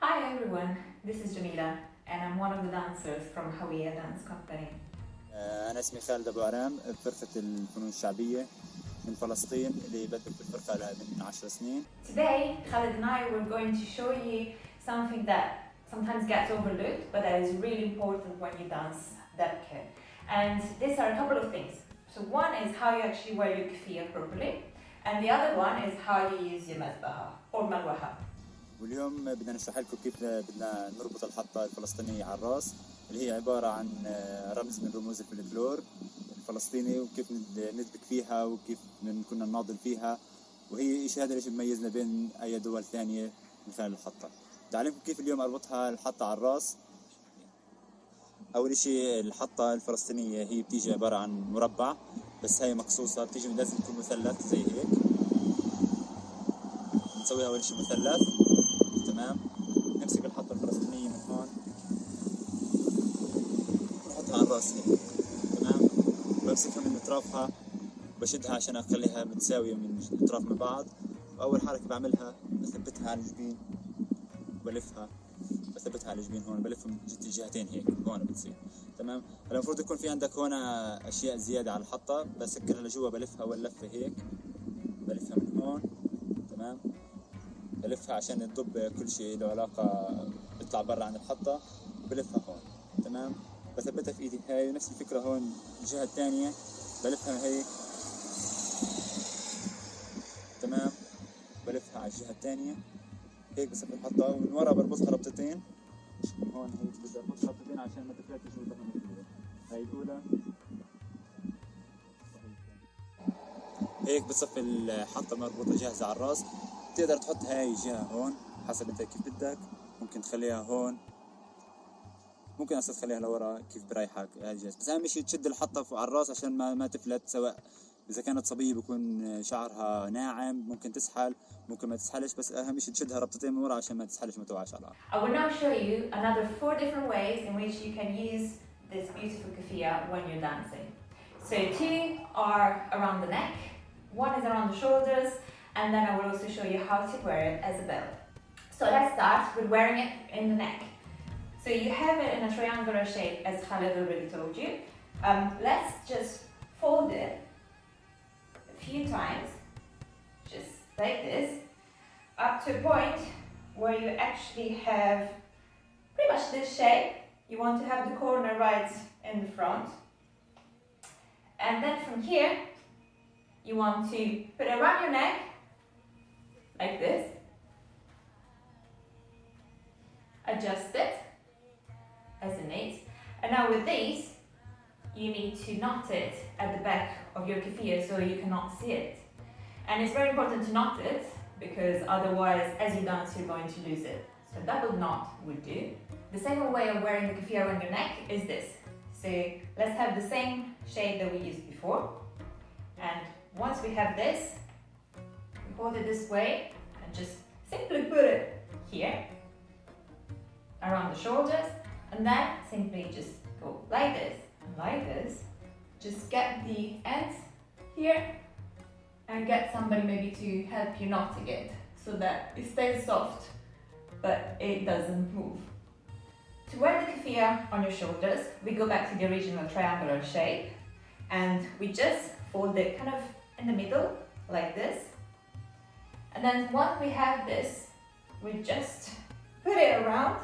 Hi everyone, this is Jamila and I'm one of the dancers from Hawiyya dance company. أنا اسمي خالد أبو عرام بفرقة الفنون الشعبية من فلسطين اللي بدأت بالفرقة لها من 10 سنين. Today, Khalid and I were going to show you something that sometimes gets overlooked but that is really important when you dance dabke. And these are a couple of things. So one is how you actually wear your keffyeh properly, and the other one is how you use your mesbaha or malwaha. واليوم بدنا نشرح لكم كيف بدنا نربط الحطة الفلسطينية على الراس اللي هي عبارة عن رمز من رموز الفلكلور الفلسطيني، وكيف ندبك فيها وكيف كنا نناضل فيها، وهي شيء هذا اللي بيميزنا بين أي دول ثانية من خلال الحطة. بدي أعلمكم كيف اليوم أربطها الحطة على الراس. أول شيء الحطة الفلسطينية هي بتيجي عبارة عن مربع، بس هي مقصوصة، بتيجي لازم تكون مثلث زي هيك. نسويها أول شيء مثلث، تمام. نمسك الحطة الفلسطينية من هون ونحطها على الراس هيك، تمام. بمسكها من أطرافها وبشدها عشان أخليها متساوية من الأطراف من بعض. وأول حركة بعملها بثبتها على الجبين وبلفها، بثبتها على الجبين هون، بلفهم الجهتين هيك، هون بتصير تمام. هلا المفروض يكون في عندك هون أشياء زيادة على الحطة، بسكرها لجوا، بلفها واللفة هيك، بلفها من هون، تمام. بلفها عشان تضب كل شيء له علاقة بيطلع برا عن الحطة، وبلفها هون، تمام. بثبتها في ايدي هاي، ونفس الفكرة هون الجهة الثانية بلفها هيك، تمام. بلفها على الجهة الثانية هيك، بصفي الحطة، ومن ورا بربطها ربطتين من هون هيك، بدي اربط ربطتين عشان ما تفلتش وتضل مكتوبة. هاي الأولى هيك، بتصفي الحطة مربوطة جاهزة على الراس. تقدر تحط هاي الجهة هون حسب انت كيف بدك، ممكن تخليها هون، ممكن اصلا تخليها لورا كيف بريحك، هاي جاهز. بس اهم شيء تشد الحطة على الراس عشان ما تفلت. سواء اذا كانت صبية بكون شعرها ناعم، ممكن تسحل، ممكن ما تسحلش، بس اهم شيء تشدها ربطتين من ورا عشان ما تسحلش وما توعش على الارض. I will now show you another 4 different ways in which you can use this beautiful keffyeh when you're dancing. So 2 are around the neck, 1 is around the shoulders, and then I will also show you how to wear it as a belt. So let's start with wearing it in the neck. So you have it in a triangular shape, as Khalid already told you. Let's just fold it a few times, just like this, up to a point where you actually have pretty much this shape. You want to have the corner right in the front. And then from here, you want to put it around your neck, like this. Adjust it as it needs. And now with these, you need to knot it at the back of your keffyeh so you cannot see it. And it's very important to knot it because otherwise, as you dance, you're going to lose it. So a double knot would do. The second way of wearing the keffyeh around your neck is this. So let's have the same shape that we used before. And once we have this, we hold it this way and just simply put it here around the shoulders, and then simply just go like this and like this. Just get the ends here and get somebody maybe to help you knotting it so that it stays soft but it doesn't move. To wear the keffyeh on your shoulders, we go back to the original triangular shape and we just fold it kind of in the middle like this. And then once we have this, we just put it around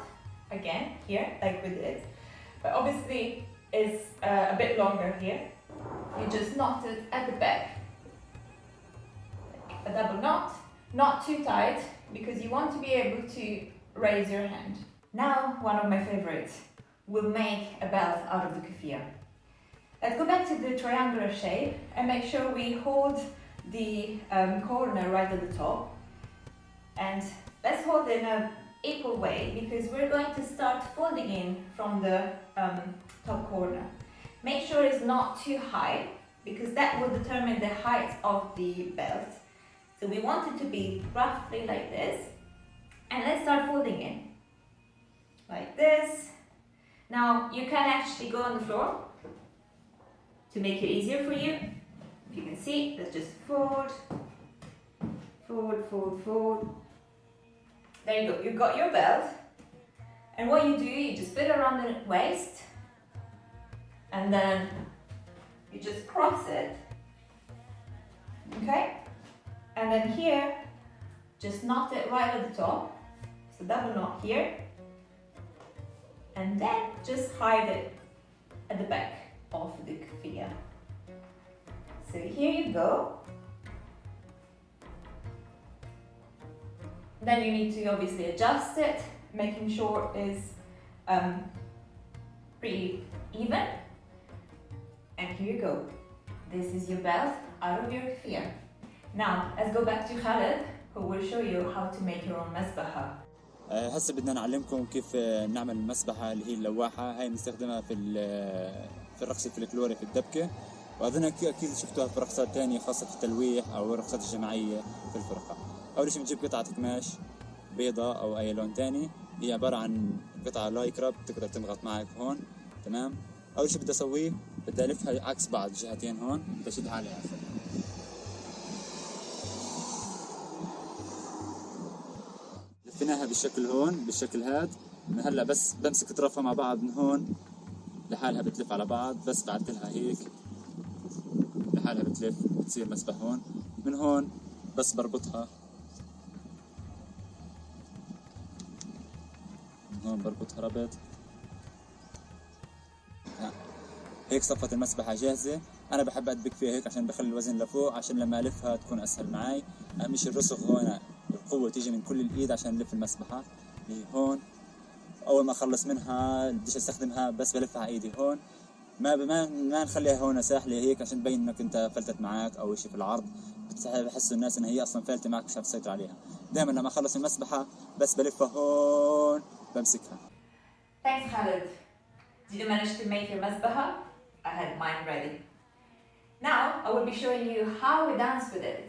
again here like we did, but obviously it's a bit longer here. You just knot it at the back, like a double knot, not too tight because you want to be able to raise your hand. Now one of my favorites, we'll make a belt out of the keffyeh. Let's go back to the triangular shape and make sure we hold the corner right at the top, and let's hold it in a equal way because we're going to start folding in from the top corner. Make sure it's not too high because that will determine the height of the belt. So we want it to be roughly like this, and let's start folding in like this. Now you can actually go on the floor to make it easier for you. If you can see, let's just fold, fold, fold, fold. There you go, you've got your belt. And what you do, you just put it around the waist, and then you just cross it, okay? And then here, just knot it right at the top, so double knot here, and then just hide it at the back of the keffyeh. So here you go. Then you need to obviously adjust it, making sure it's pretty even. And here you go. This is your belt out of your keffyeh. Now, let's go back to Khaled, who will show you how to make your own mesbaha. هسه بدنا نعلمكم كيف نعمل المسبحة اللي هي اللواحة. هاي بنستخدمها في الرقص الفلكلوري في الدبكة، وأظن أكيد شفتوها في رقصات تانية خاصة في التلويح أو الرقصات الجماعية في الفرقة. أول شيء بنجيب قطعة قماش بيضة أو أي لون تاني، هي عبارة عن قطعة لايكرا بتقدر تنضغط معك هون، تمام؟ أول شيء بدي أسويه بدي ألفها عكس بعض جهتين هون، بدي أشدها على الآخر. لفيناها بالشكل هون بالشكل هاد. من هلا بس بمسك اطرافها مع بعض من هون لحالها بتلف على بعض، بس بعدلها هيك لحالها بتلف بتصير مسبح هون. من هون بس بربطها من هون بربطها ربط. هيك صفت المسبحة جاهزة. أنا بحب أدبك فيها هيك عشان بخلي الوزن لفوق عشان لما ألفها تكون أسهل معي. أهم شيء الرسغ هون، القوة تيجي من كل الإيد عشان نلف المسبحة. اللي هون أول ما أخلص منها بديش أستخدمها، بس بلفها على إيدي هون. ما نخليها هون ساحلة هيك عشان تبين إنك أنت فلتت معك أو شيء في العرض، بحسوا الناس إن هي أصلا فلتة معك مش عارف تسيطر عليها. دائما لما أخلص المسبحة بس بلفها هون بمسكها. Thanks, Khaled. Did you manage to make your mesbaha? I had mine ready. Now I will be showing you how we dance with it,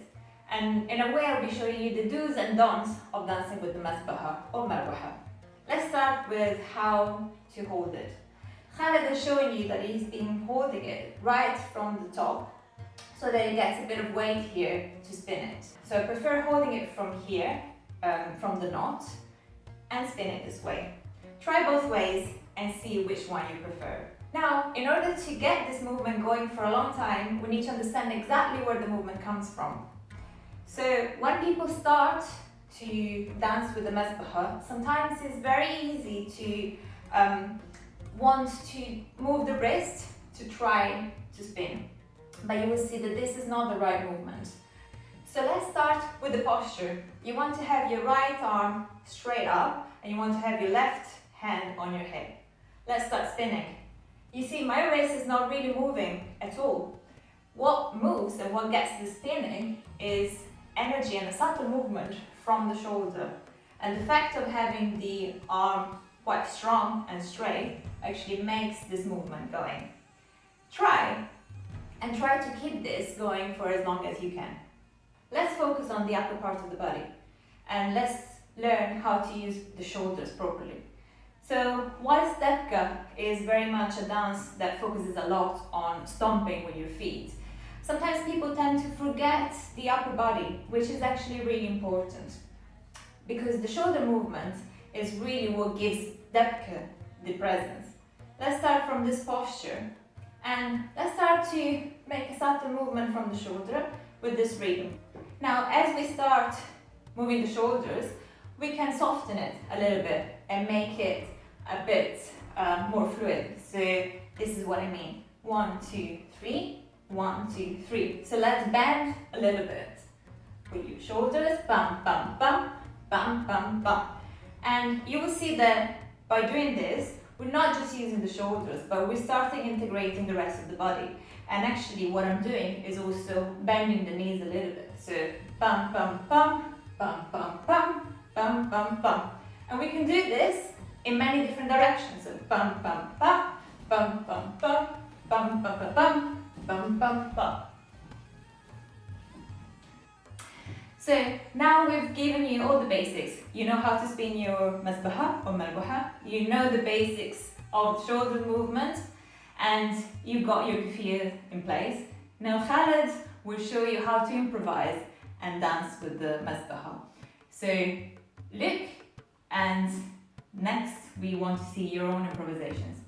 and in a way I'll be showing you the do's and don'ts of dancing with the mesbaha or marwaha. Let's start with how to hold it. Khaled is showing you that he's been holding it right from the top so that it gets a bit of weight here to spin it. So I prefer holding it from here, from the knot, and spin it this way. Try both ways and see which one you prefer. Now, in order to get this movement going for a long time, we need to understand exactly where the movement comes from. So when people start to dance with the mesbaha, sometimes it's very easy to want to move the wrist to try to spin. But you will see that this is not the right movement. So let's start with the posture. You want to have your right arm straight up and you want to have your left hand on your hip. Let's start spinning. You see, my wrist is not really moving at all. What moves and what gets the spinning is energy and a subtle movement from the shoulder. And the fact of having the arm quite strong and straight actually makes this movement going. Try to keep this going for as long as you can. Let's focus on the upper part of the body and let's learn how to use the shoulders properly. So whilst dabke is very much a dance that focuses a lot on stomping with your feet, sometimes people tend to forget the upper body, which is actually really important because the shoulder movement is really what gives dabke the presence. Let's start from this posture and let's start to make a subtle movement from the shoulder with this rhythm. Now, as we start moving the shoulders, we can soften it a little bit and make it a bit more fluid. So this is what I mean. 1, 2, 3, 1, 2, 3. So let's bend a little bit. With your shoulders, bum, bum, bum, bum, bum, bum. And you will see that by doing this, we're not just using the shoulders, but we're starting integrating the rest of the body. And actually what I'm doing is also bending the knees a little bit. So bum, bum, bum, bum, bum, bum, bum, bum, bum. And we can do this in many different directions. So bum, bum, bum, bum, bum, bum, bum, bum, bum, bum, bum, bum, bum. So now we've given you all the basics. You know how to spin your mesbaha or marwaha. You know the basics of shoulder movement, and you got your keffyeh in place. Now Khaled will show you how to improvise and dance with the mesbaha. So look, and next we want to see your own improvisations.